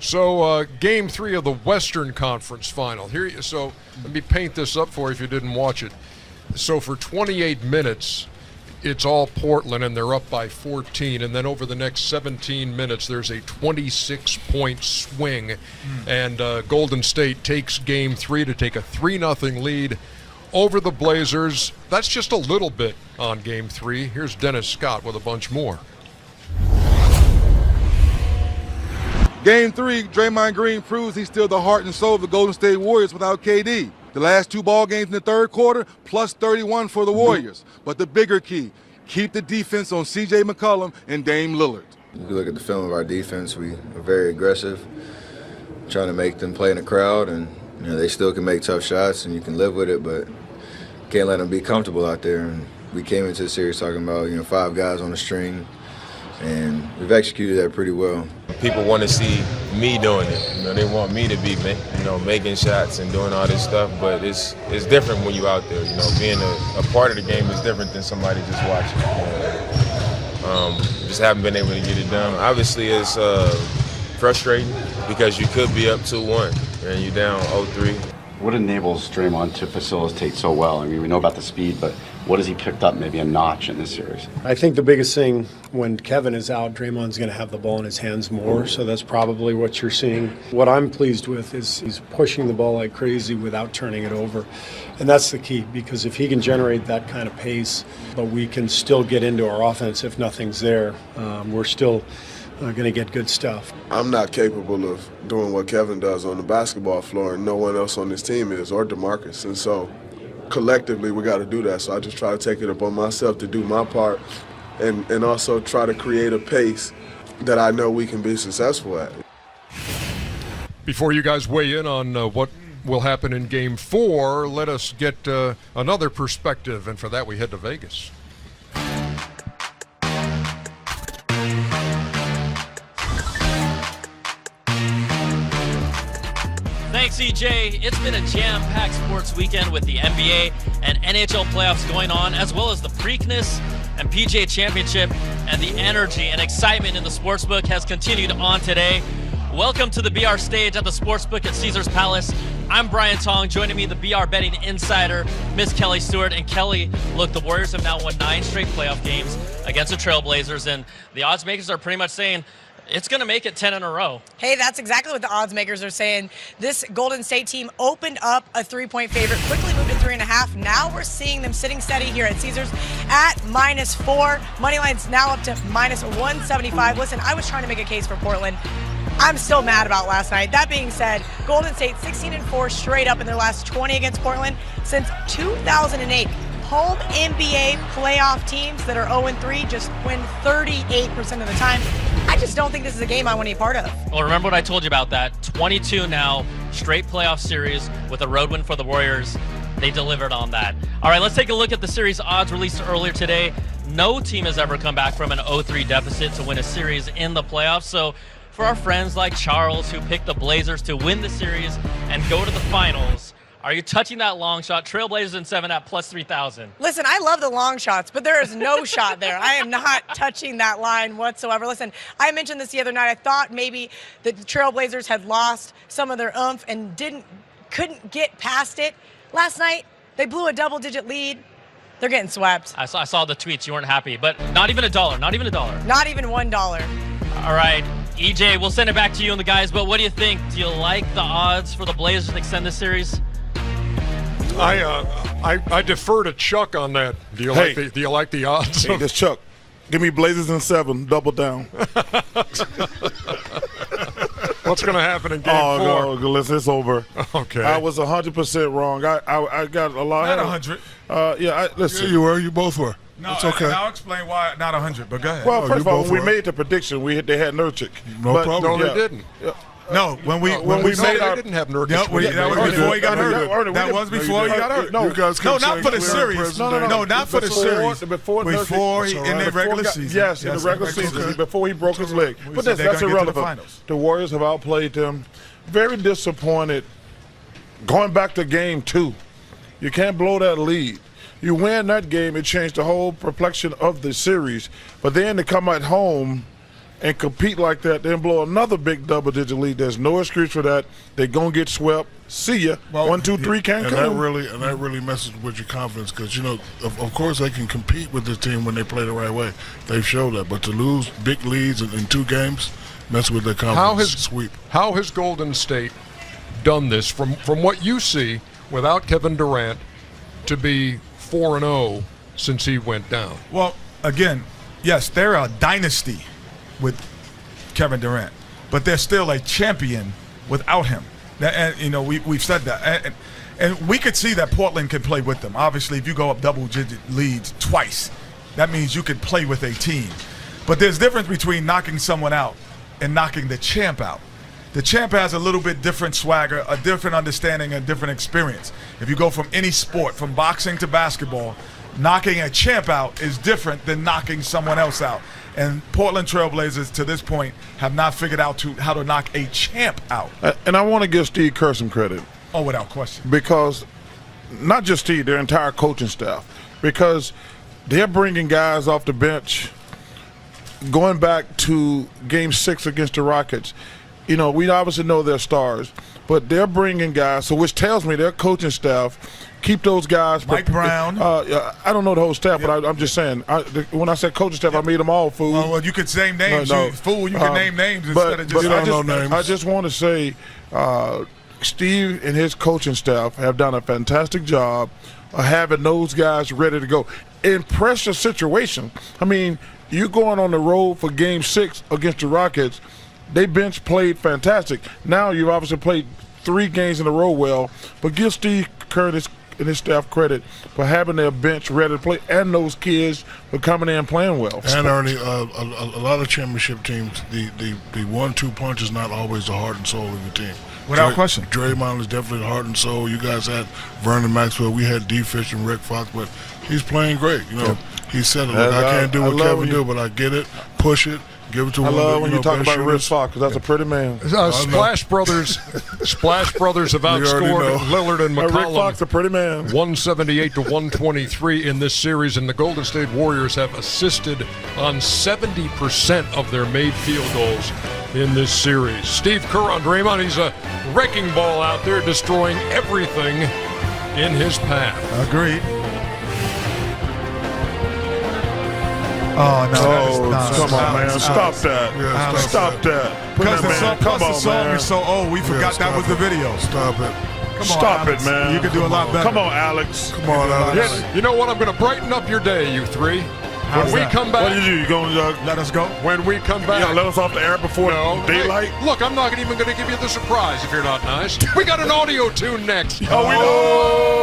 So Game 3 of the Western Conference Final. So let me paint this up for you if you didn't watch it. So for 28 minutes, it's all Portland, and they're up by 14. And then over the next 17 minutes, there's a 26-point swing. And Golden State takes Game 3 to take a 3-0 lead over the Blazers. That's just a little bit on Game 3. Here's Dennis Scott with a bunch more. Game 3, Draymond Green proves he's still the heart and soul of the Golden State Warriors without KD. The last 2 ball games in the third quarter, plus 31 for the Warriors. But the bigger key, keep the defense on C.J. McCollum and Dame Lillard. If you look at the film of our defense, we are very aggressive, trying to make them play in the crowd, and they still can make tough shots, and you can live with it, but can't let them be comfortable out there. And we came into the series talking about 5 guys on the string, and we've executed that pretty well. People want to see me doing it. They want me to be, making shots and doing all this stuff. But it's different when you're out there. Being a part of the game is different than somebody just watching. Just haven't been able to get it done. Obviously, it's frustrating because you could be up 2-1 and you're down 0-3. What enables Draymond to facilitate so well? I mean, we know about the speed, but what has he picked up maybe a notch in this series? I think the biggest thing when Kevin is out, Draymond's going to have the ball in his hands more, so that's probably what you're seeing. What I'm pleased with is he's pushing the ball like crazy without turning it over, and that's the key, because if he can generate that kind of pace, but we can still get into our offense if nothing's there, we're still going to get good stuff. I'm not capable of doing what Kevin does on the basketball floor, and no one else on this team is, or DeMarcus. And so collectively we got to do that. So I just try to take it upon myself to do my part and also try to create a pace that I know we can be successful at. Before you guys weigh in on what will happen in Game 4, let us get another perspective, and for that we head to Vegas. Thanks, EJ. It's been a jam-packed sports weekend with the NBA and NHL playoffs going on, as well as the Preakness and PGA Championship, and the energy and excitement in the sportsbook has continued on today. Welcome to the BR stage at the sportsbook at Caesars Palace. I'm Brian Tong. Joining me, the BR betting insider, Miss Kelly Stewart. And Kelly, look, the Warriors have now won 9 straight playoff games against the Trailblazers, and the odds makers are pretty much saying it's going to make it 10 in a row. Hey, that's exactly what the odds makers are saying. This Golden State team opened up a 3-point favorite, quickly moved to 3.5. Now we're seeing them sitting steady here at Caesars at -4. Moneyline's now up to -175. Listen, I was trying to make a case for Portland. I'm still mad about last night. That being said, Golden State 16-4 straight up in their last 20 against Portland since 2008. Home NBA playoff teams that are 0-3 just win 38% of the time. I just don't think this is a game I want to be part of. Well, remember what I told you about that. 22 now, straight playoff series with a road win for the Warriors. They delivered on that. All right, let's take a look at the series odds released earlier today. No team has ever come back from an 0-3 deficit to win a series in the playoffs. So for our friends like Charles, who picked the Blazers to win the series and go to the finals, are you touching that long shot? Trailblazers in 7 at +3,000. Listen, I love the long shots, but there is no shot there. I am not touching that line whatsoever. Listen, I mentioned this the other night. I thought maybe the Trailblazers had lost some of their oomph and couldn't get past it. Last night, they blew a double-digit lead. They're getting swept. I saw the tweets. You weren't happy, but not even a dollar. Not even a dollar. Not even $1. All right. EJ, we'll send it back to you and the guys, but what do you think? Do you like the odds for the Blazers to extend this series? I defer to Chuck on that. Do you like the odds? Hey, this Chuck. Give me Blazers in 7. Double down. What's going to happen in Game 4? Oh, no, listen, it's over. Okay. I was 100% wrong. I got a lot. Not 100. Listen. Yeah, you were. You both were. No, it's okay. And I'll explain why not 100. But go ahead. Well, first of all, when we made the prediction, they had Nurkic. No problem. No, they didn't. No, when we made they didn't have Nurkic. That was before he got hurt. That was before he got hurt. No, not for the series. No, not for the series. Before in the regular season. Yes, in the regular season, before he broke his leg. But that's irrelevant. The Warriors have outplayed them. Very disappointed. Going back to Game 2, you can't blow that lead. You win that game, it changed the whole complexion of the series. But then to come at home and compete like that, then blow another big double-digit lead. There's no excuse for that. They're going to get swept. See ya. Well, 1, 2, 3 can't come. That really messes with your confidence because, of course they can compete with this team when they play the right way. They've showed that. But to lose big leads in 2 games, mess with their confidence. How has Golden State done this from what you see without Kevin Durant to be 4-0 since he went down? Well, again, yes, they're a dynasty with Kevin Durant, but they're still a champion without him. And we've said that, and we could see that Portland can play with them. Obviously, if you go up double-digit leads twice, that means you could play with a team. But there's a difference between knocking someone out and knocking the champ out. The champ has a little bit different swagger, a different understanding, a different experience. If you go from any sport, from boxing to basketball, knocking a champ out is different than knocking someone else out. And Portland Trailblazers, to this point, have not figured out how to knock a champ out. And I want to give Steve Kerr some credit. Oh, without question. Because not just Steve, their entire coaching staff. Because they're bringing guys off the bench. Going back to Game 6 against the Rockets, we obviously know they're stars, but they're bringing guys, so which tells me their coaching staff keep those guys. Mike Brown. I don't know the whole staff, but I'm just saying. When I said coaching staff, I made them all fool. Well, you could name names. No. Fool, you can name names instead of just. I just want to say, Steve and his coaching staff have done a fantastic job of having those guys ready to go in pressure situation. I mean, you're going on the road for Game 6 against the Rockets. They bench played fantastic. Now you've obviously played 3 games in a row well, but give Steve Kerr and his staff credit for having their bench ready to play, and those kids for coming in and playing well. And Ernie, a lot of championship teams, the 1-2 punch is not always the heart and soul of the team. Without question. Draymond is definitely the heart and soul. You guys had Vernon Maxwell. We had D. Fish and Rick Fox, but he's playing great. He said, "Look, I can't do what Kevin do, but I get it. Push it." Give it to I love when you talk about Rick Fox because that's a pretty man. Splash Brothers have outscored Lillard and McCollum. Rick Fox, a pretty man. 178-123 in this series, and the Golden State Warriors have assisted on 70% of their made field goals in this series. Steve Kerr on Draymond, he's a wrecking ball out there, destroying everything in his path. Agreed. Oh, no. Come on, man. Stop that. Yeah, stop that. Because the song is so old, we forgot that was the video. Stop it. Come on, Stop Alex. it, man. You can do a lot better. Come on, Alex. Come on, Alex. You know what? I'm going to brighten up your day, you three. How's when we that? come back. What do? You going to let us go? When we come back. You let us off the air before daylight? Hey, look, I'm not even going to give you the surprise if you're not nice. We got an audio tune next. Oh, we know.